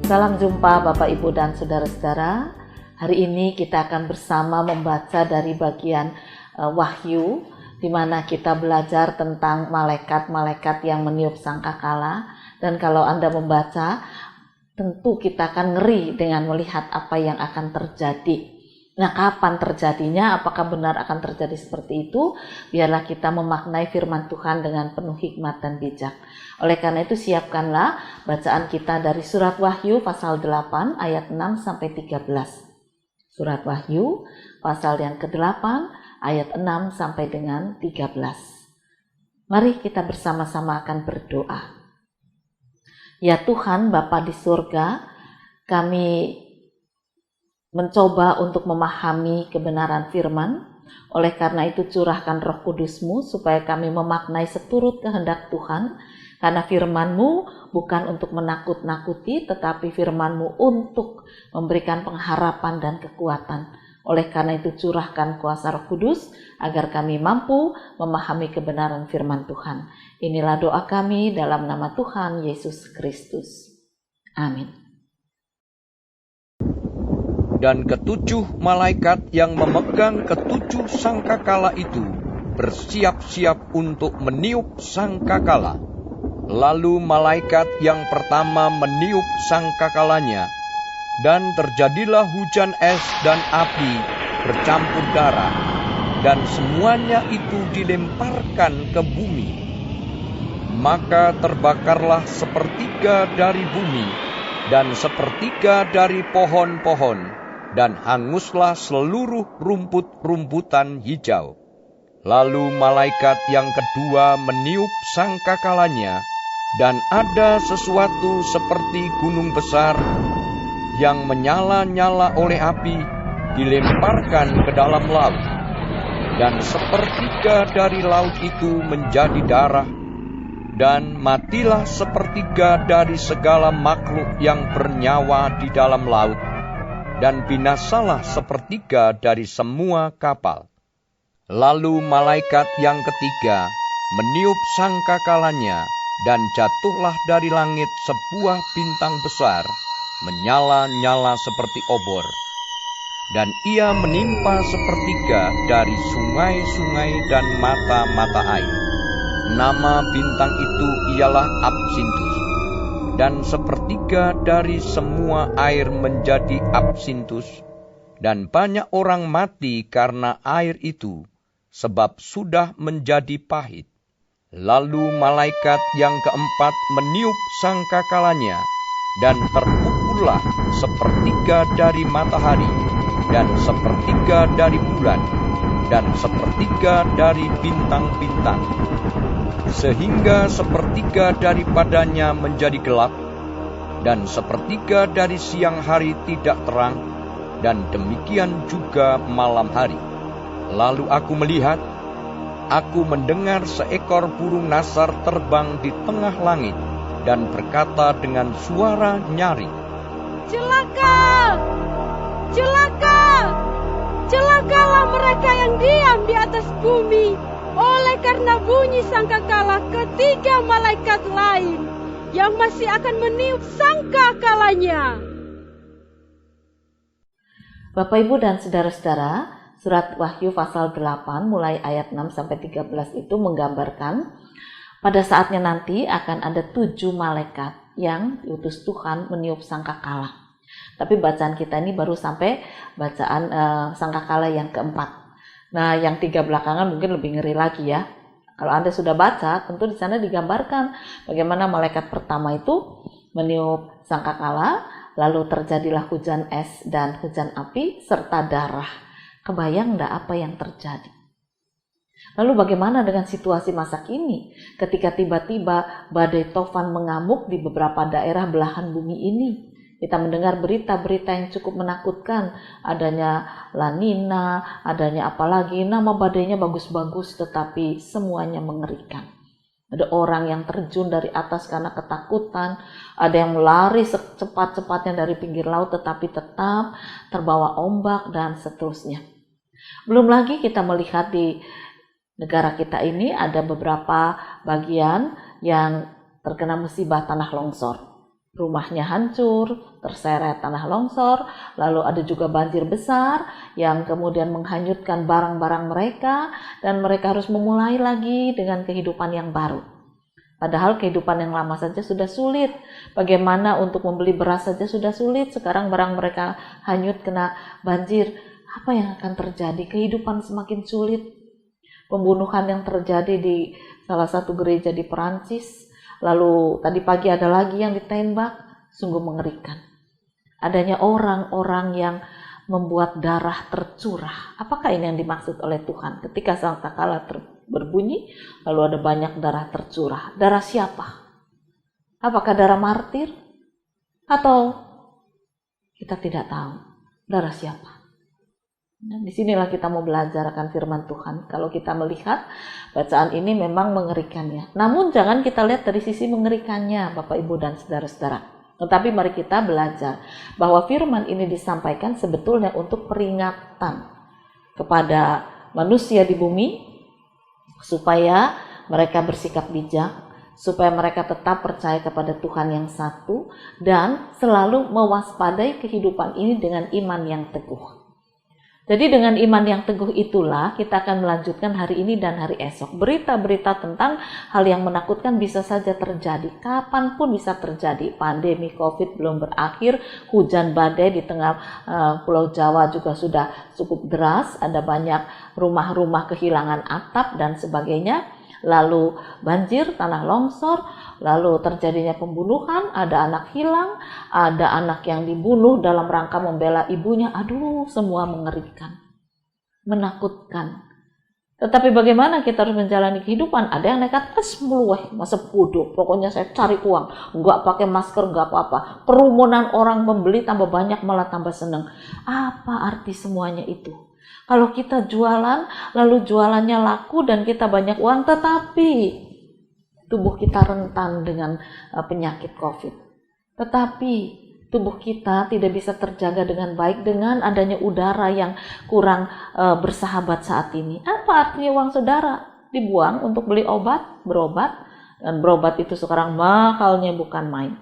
Salam jumpa Bapak, Ibu, dan Saudara-saudara. Hari ini kita akan bersama membaca dari bagian Wahyu, di mana kita belajar tentang malaikat-malaikat yang meniup sangkakala. Dan kalau Anda membaca, tentu kita akan ngeri dengan melihat apa yang akan terjadi. Nah, kapan terjadinya? Apakah benar akan terjadi seperti itu? Biarlah kita memaknai firman Tuhan dengan penuh hikmat dan bijak. Oleh karena itu, siapkanlah bacaan kita dari surat Wahyu pasal 8 ayat 6 sampai 13. Surat Wahyu pasal yang ke-8 ayat 6 sampai dengan 13. Mari kita bersama-sama akan berdoa. Ya Tuhan, Bapa di surga, kami mencoba untuk memahami kebenaran firman. Oleh karena itu, curahkan Roh Kudus-Mu supaya kami memaknai seturut kehendak Tuhan. Karena firman-Mu bukan untuk menakut-nakuti, tetapi firman-Mu untuk memberikan pengharapan dan kekuatan. Oleh karena itu, curahkan kuasa Roh Kudus agar kami mampu memahami kebenaran firman Tuhan. Inilah doa kami dalam nama Tuhan Yesus Kristus. Amin. Dan ketujuh malaikat yang memegang ketujuh sangkakala itu bersiap-siap untuk meniup sangkakala. Lalu malaikat yang pertama meniup sangkakalanya, dan terjadilah hujan es dan api bercampur darah, dan semuanya itu dilemparkan ke bumi. Maka terbakarlah sepertiga dari bumi, dan sepertiga dari pohon-pohon, dan hanguslah seluruh rumput-rumputan hijau. Lalu malaikat yang kedua meniup sangkakalanya, dan ada sesuatu seperti gunung besar yang menyala-nyala oleh api dilemparkan ke dalam laut. Dan sepertiga dari laut itu menjadi darah, dan matilah sepertiga dari segala makhluk yang bernyawa di dalam laut, dan binasalah sepertiga dari semua kapal. Lalu malaikat yang ketiga meniup sangkakalanya, dan jatuhlah dari langit sebuah bintang besar, menyala-nyala seperti obor. Dan ia menimpa sepertiga dari sungai-sungai dan mata-mata air. Nama bintang itu ialah Absintus. Dan sepertiga dari semua air menjadi absintus, dan banyak orang mati karena air itu, sebab sudah menjadi pahit. Lalu malaikat yang keempat meniup sangkakalanya, dan terpukullah sepertiga dari matahari, dan sepertiga dari bulan, dan sepertiga dari bintang-bintang. Sehingga sepertiga daripadanya menjadi gelap, dan sepertiga dari siang hari tidak terang, dan demikian juga malam hari. Lalu aku melihat, aku mendengar seekor burung nasar terbang di tengah langit, dan berkata dengan suara nyaring, "Celaka! Celaka! Celakalah mereka yang diam di atas bumi, oleh karena bunyi sangkakala ketiga malaikat lain yang masih akan meniup sangkakalanya." Bapak, Ibu, dan Saudara-saudara, surat Wahyu pasal 8 mulai ayat 6 sampai 13 itu menggambarkan pada saatnya nanti akan ada 7 malaikat yang diutus Tuhan meniup sangkakala. Tapi bacaan kita ini baru sampai bacaan sangkakala yang keempat. Nah, yang 3 belakangan mungkin lebih ngeri lagi ya. Kalau Anda sudah baca, tentu di sana digambarkan bagaimana malaikat pertama itu meniup sangkakala, lalu terjadilah hujan es dan hujan api serta darah. Kebayang enggak apa yang terjadi? Lalu bagaimana dengan situasi masa kini ketika tiba-tiba badai tofan mengamuk di beberapa daerah belahan bumi ini? Kita mendengar berita-berita yang cukup menakutkan, adanya La Nina, adanya apalagi nama badainya bagus-bagus tetapi semuanya mengerikan. Ada orang yang terjun dari atas karena ketakutan, ada yang lari secepat-cepatnya dari pinggir laut tetapi tetap terbawa ombak dan seterusnya. Belum lagi kita melihat di negara kita ini ada beberapa bagian yang terkena musibah tanah longsor. Rumahnya hancur, terseret tanah longsor, lalu ada juga banjir besar yang kemudian menghanyutkan barang-barang mereka dan mereka harus memulai lagi dengan kehidupan yang baru. Padahal kehidupan yang lama saja sudah sulit. Bagaimana untuk membeli beras saja sudah sulit, sekarang barang mereka hanyut kena banjir. Apa yang akan terjadi? Kehidupan semakin sulit. Pembunuhan yang terjadi di salah satu gereja di Perancis. Lalu tadi pagi ada lagi yang ditembak, sungguh mengerikan. Adanya orang-orang yang membuat darah tercurah. Apakah ini yang dimaksud oleh Tuhan? Ketika sangkakala berbunyi, lalu ada banyak darah tercurah. Darah siapa? Apakah darah martir? Atau kita tidak tahu darah siapa? Dan disinilah kita mau belajar akan firman Tuhan. Kalau kita melihat bacaan ini memang mengerikannya. Namun jangan kita lihat dari sisi mengerikannya, Bapak, Ibu, dan saudara-saudara. Tetapi mari kita belajar bahwa firman ini disampaikan sebetulnya untuk peringatan kepada manusia di bumi, supaya mereka bersikap bijak, supaya mereka tetap percaya kepada Tuhan yang satu, dan selalu mewaspadai kehidupan ini dengan iman yang teguh. Jadi dengan iman yang teguh itulah kita akan melanjutkan hari ini dan hari esok. Berita-berita tentang hal yang menakutkan bisa saja terjadi. Kapanpun bisa terjadi. Pandemi COVID belum berakhir. Hujan badai di tengah Pulau Jawa juga sudah cukup deras. Ada banyak rumah-rumah kehilangan atap dan sebagainya. Lalu banjir, tanah longsor, lalu terjadinya pembunuhan, ada anak hilang, ada anak yang dibunuh dalam rangka membela ibunya. Aduh, semua mengerikan, menakutkan. Tetapi bagaimana kita harus menjalani kehidupan? Ada yang nekat, melueh, masa bodoh, pokoknya saya cari uang, nggak pakai masker, nggak apa-apa. Kerumunan orang membeli tambah banyak, malah tambah seneng. Apa arti semuanya itu? Kalau kita jualan, lalu jualannya laku dan kita banyak uang, tetapi tubuh kita rentan dengan penyakit COVID. Tetapi tubuh kita tidak bisa terjaga dengan baik dengan adanya udara yang kurang bersahabat saat ini. Apa artinya uang saudara? Dibuang untuk beli obat, berobat, dan berobat itu sekarang mahalnya bukan main.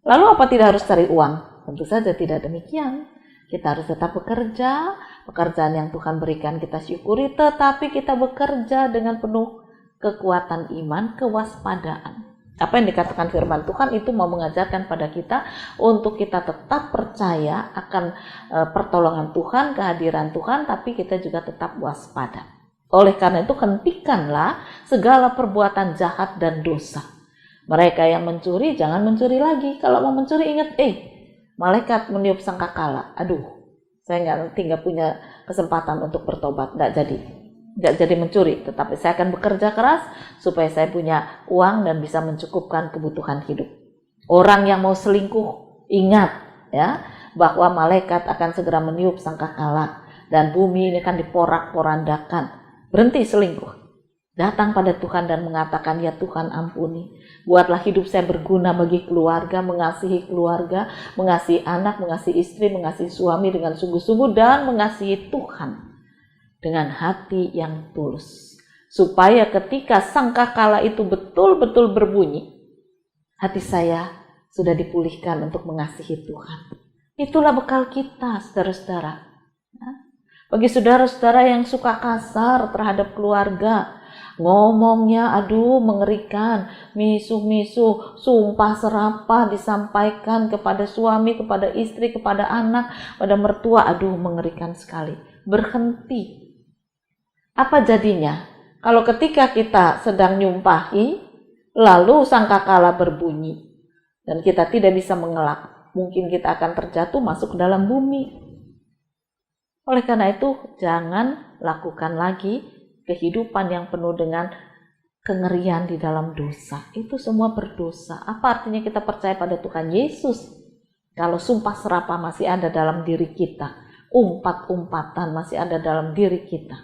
Lalu apa tidak harus cari uang? Tentu saja tidak demikian. Kita harus tetap bekerja, pekerjaan yang Tuhan berikan kita syukuri, tetapi kita bekerja dengan penuh kekuatan iman, kewaspadaan. Apa yang dikatakan firman Tuhan itu mau mengajarkan pada kita untuk kita tetap percaya akan pertolongan Tuhan, kehadiran Tuhan, tapi kita juga tetap waspada. Oleh karena itu hentikanlah segala perbuatan jahat dan dosa. Mereka yang mencuri jangan mencuri lagi. Kalau mau mencuri ingat, malaikat meniup sangkakala. Aduh, saya nggak punya kesempatan untuk bertobat, nggak jadi mencuri. Tetapi saya akan bekerja keras supaya saya punya uang dan bisa mencukupkan kebutuhan hidup. Orang yang mau selingkuh, ingat ya bahwa malaikat akan segera meniup sangkakala dan bumi ini akan diporak-porandakan. Berhenti selingkuh. Datang pada Tuhan dan mengatakan, ya Tuhan ampuni. Buatlah hidup saya berguna bagi keluarga, mengasihi keluarga, mengasihi anak, mengasihi istri, mengasihi suami dengan sungguh-sungguh dan mengasihi Tuhan dengan hati yang tulus. Supaya ketika sangkakala itu betul-betul berbunyi, hati saya sudah dipulihkan untuk mengasihi Tuhan. Itulah bekal kita, saudara-saudara. Bagi saudara-saudara yang suka kasar terhadap keluarga, ngomongnya aduh mengerikan, misuh-misuh, sumpah serapah disampaikan kepada suami, kepada istri, kepada anak, pada mertua, aduh mengerikan sekali. Berhenti. Apa jadinya? Kalau ketika kita sedang nyumpahi, lalu sangkakala berbunyi, dan kita tidak bisa mengelak, mungkin kita akan terjatuh masuk ke dalam bumi. Oleh karena itu, jangan lakukan lagi kehidupan yang penuh dengan kengerian di dalam dosa. Itu semua berdosa. Apa artinya kita percaya pada Tuhan Yesus? Kalau sumpah serapah masih ada dalam diri kita, umpat-umpatan masih ada dalam diri kita.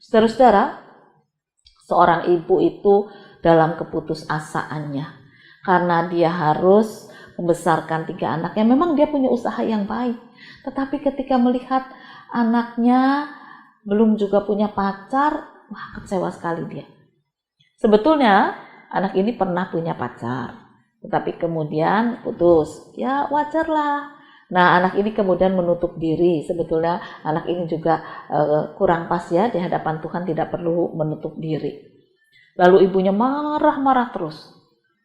Saudara-saudara, seorang ibu itu dalam keputusasaannya, karena dia harus membesarkan 3 anaknya. Memang dia punya usaha yang baik, tetapi ketika melihat anaknya belum juga punya pacar, kecewa sekali dia. Sebetulnya anak ini pernah punya pacar, tetapi kemudian putus. Ya wajarlah. Nah, anak ini kemudian menutup diri. Sebetulnya anak ini juga kurang pas ya, di hadapan Tuhan tidak perlu menutup diri. Lalu ibunya marah-marah terus.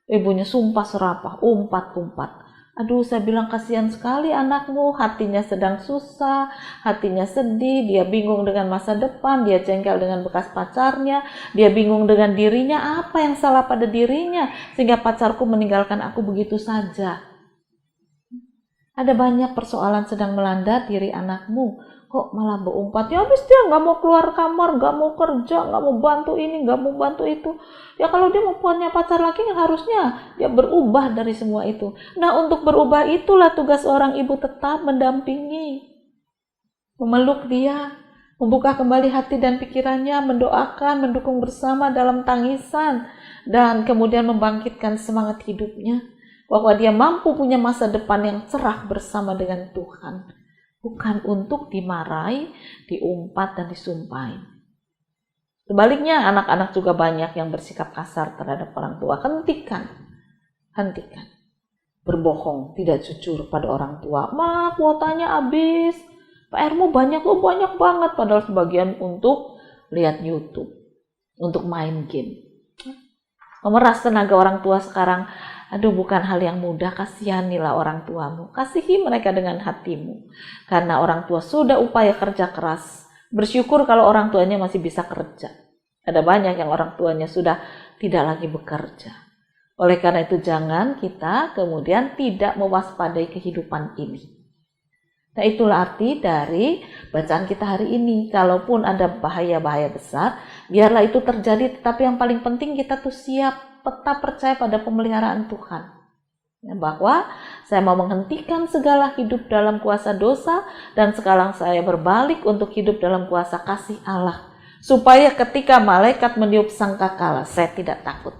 Ibunya sumpah serapah, umpat-umpat. Aduh, saya bilang kasihan sekali anakmu, hatinya sedang susah, hatinya sedih, dia bingung dengan masa depan, dia jengkel dengan bekas pacarnya, dia bingung dengan dirinya, apa yang salah pada dirinya, sehingga pacarku meninggalkan aku begitu saja. Ada banyak persoalan sedang melanda diri anakmu, kok malah berumpat, ya habis dia nggak mau keluar kamar, nggak mau kerja, nggak mau bantu ini, nggak mau bantu itu. Ya kalau dia mau punya pacar lagi, harusnya dia berubah dari semua itu. Nah, untuk berubah itulah tugas seorang ibu, tetap mendampingi, memeluk dia, membuka kembali hati dan pikirannya, mendoakan, mendukung bersama dalam tangisan, dan kemudian membangkitkan semangat hidupnya, bahwa dia mampu punya masa depan yang cerah bersama dengan Tuhan. Bukan untuk dimarahi, diumpat, dan disumpahin. Sebaliknya, anak-anak juga banyak yang bersikap kasar terhadap orang tua. Hentikan. Berbohong, tidak jujur pada orang tua. Ma, kuotanya habis. PR-mu banyak banget. Padahal sebagian untuk lihat YouTube, untuk main game. Memeras tenaga orang tua sekarang, aduh, bukan hal yang mudah. Kasihanilah orang tuamu, kasihi mereka dengan hatimu, karena orang tua sudah upaya kerja keras. Bersyukur kalau orang tuanya masih bisa kerja. Ada banyak yang orang tuanya sudah tidak lagi bekerja. Oleh karena itu jangan kita kemudian tidak mewaspadai kehidupan ini. Nah, itulah arti dari bacaan kita hari ini. Kalaupun ada bahaya-bahaya besar, biarlah itu terjadi, tetapi yang paling penting kita tuh siap, tetap percaya pada pemeliharaan Tuhan. Ya, bahwa saya mau menghentikan segala hidup dalam kuasa dosa, dan sekarang saya berbalik untuk hidup dalam kuasa kasih Allah. Supaya ketika malaikat meniup sangkakala, saya tidak takut.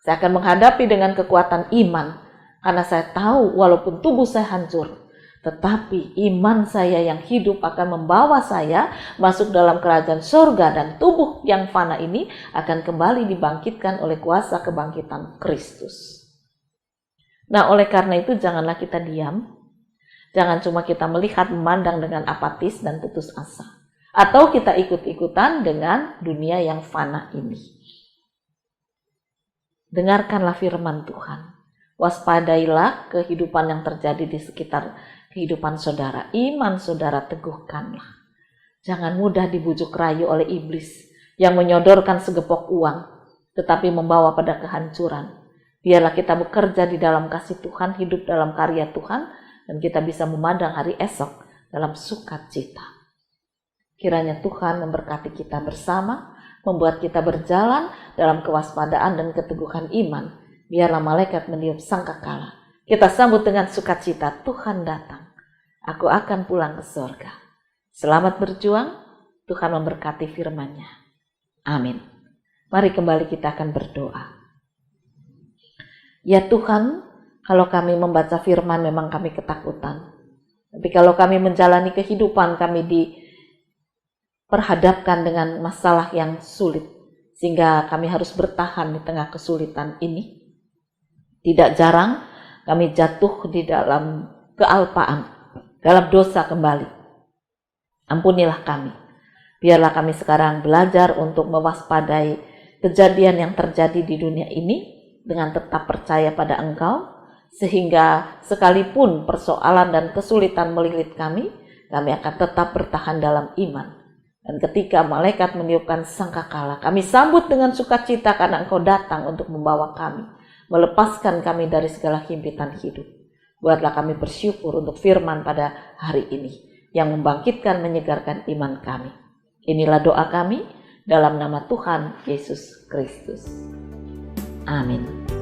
Saya akan menghadapi dengan kekuatan iman, karena saya tahu walaupun tubuh saya hancur, tetapi iman saya yang hidup akan membawa saya masuk dalam kerajaan surga, dan tubuh yang fana ini akan kembali dibangkitkan oleh kuasa kebangkitan Kristus. Nah, oleh karena itu janganlah kita diam. Jangan cuma kita melihat, memandang dengan apatis dan putus asa. Atau kita ikut-ikutan dengan dunia yang fana ini. Dengarkanlah firman Tuhan. Waspadailah kehidupan yang terjadi di sekitar kehidupan saudara. Iman saudara teguhkanlah. Jangan mudah dibujuk rayu oleh iblis yang menyodorkan segepok uang, tetapi membawa pada kehancuran. Biarlah kita bekerja di dalam kasih Tuhan, hidup dalam karya Tuhan, dan kita bisa memandang hari esok dalam sukacita. Kiranya Tuhan memberkati kita bersama, membuat kita berjalan dalam kewaspadaan dan keteguhan iman. Biarlah malaikat meniup sangkakala. Kita sambut dengan sukacita, Tuhan datang. Aku akan pulang ke surga. Selamat berjuang, Tuhan memberkati firman-Nya. Amin. Mari kembali kita akan berdoa. Ya Tuhan, kalau kami membaca firman memang kami ketakutan. Tapi kalau kami menjalani kehidupan, kami diperhadapkan dengan masalah yang sulit, sehingga kami harus bertahan di tengah kesulitan ini. Tidak jarang kami jatuh di dalam kealpaan, dalam dosa kembali. Ampunilah kami. Biarlah kami sekarang belajar untuk mewaspadai kejadian yang terjadi di dunia ini dengan tetap percaya pada Engkau, sehingga sekalipun persoalan dan kesulitan melilit kami akan tetap bertahan dalam iman. Dan ketika malaikat meniupkan sangkakala, kami sambut dengan sukacita karena Engkau datang untuk membawa kami, melepaskan kami dari segala himpitan hidup. Buatlah kami bersyukur untuk firman pada hari ini yang membangkitkan, menyegarkan iman kami. Inilah doa kami dalam nama Tuhan Yesus Kristus. Amin.